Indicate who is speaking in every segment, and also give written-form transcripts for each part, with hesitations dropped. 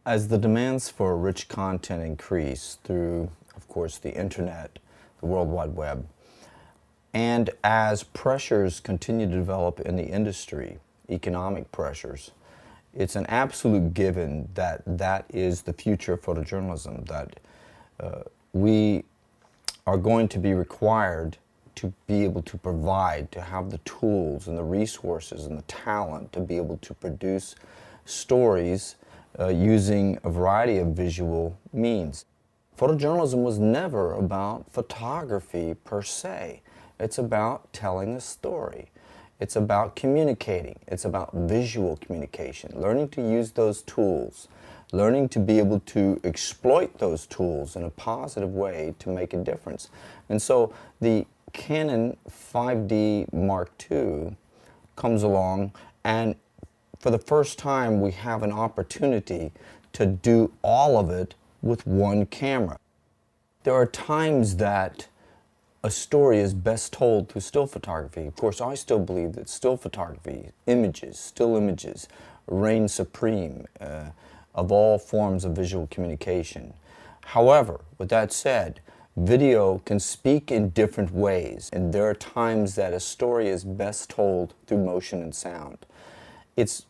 Speaker 1: As the demands for rich content increase through, of course, the internet, the World Wide Web, and as pressures continue to develop in the industry, economic pressures, it's an absolute given that that is the future of photojournalism, that we are going to be required to be able to provide, to have the tools and the resources and the talent to be able to produce stories using a variety of visual means. Photojournalism was never about photography per se. It's about telling a story. It's about communicating. It's about visual communication, learning to use those tools, learning to be able to exploit those tools in a positive way to make a difference. And so the Canon 5D Mark II comes along, and for the first time we have an opportunity to do all of it with one camera. There are times that a story is best told through still photography. Of course, I still believe that still photography, images, still images, reign supreme of all forms of visual communication. However, with that said, video can speak in different ways, and there are times that a story is best told through motion and sound. It's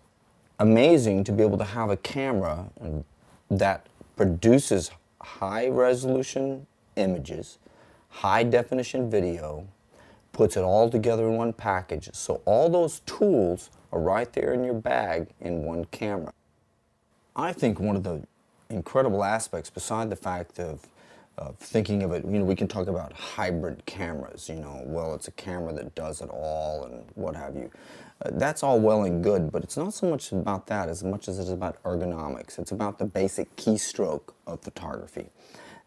Speaker 1: amazing to be able to have a camera that produces high-resolution images, high-definition video, puts it all together in one package. So all those tools are right there in your bag in one camera. I think one of the incredible aspects, beside the fact of thinking of it, we can talk about hybrid cameras, well, it's a camera that does it all and what have you. That's all well and good, but it's not so much about that as much as it is about ergonomics. It's about the basic keystroke of photography.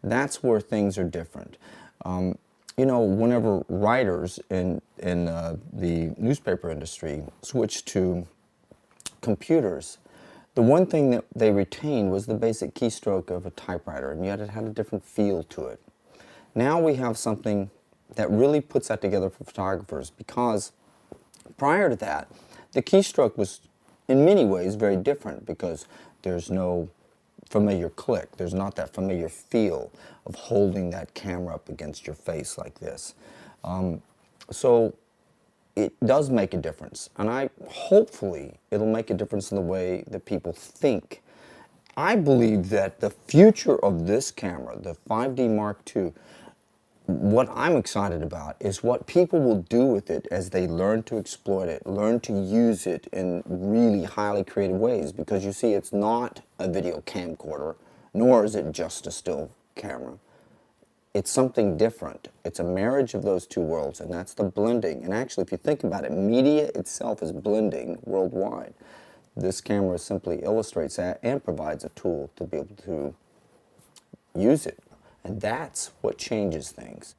Speaker 1: That's where things are different. Whenever writers in the newspaper industry switched to computers, the one thing that they retained was the basic keystroke of a typewriter, and yet it had a different feel to it. Now we have something that really puts that together for photographers, because prior to that, the keystroke was in many ways very different, because there's no familiar click. There's not that familiar feel of holding that camera up against your face like this. So it does make a difference, and hopefully it'll make a difference in the way that people think. I believe that the future of this camera, the 5D Mark II, what I'm excited about is what people will do with it as they learn to exploit it, learn to use it in really highly creative ways. Because you see, it's not a video camcorder, nor is it just a still camera. It's something different. It's a marriage of those two worlds, and that's the blending. And actually, if you think about it, media itself is blending worldwide. This camera simply illustrates that and provides a tool to be able to use it. And that's what changes things.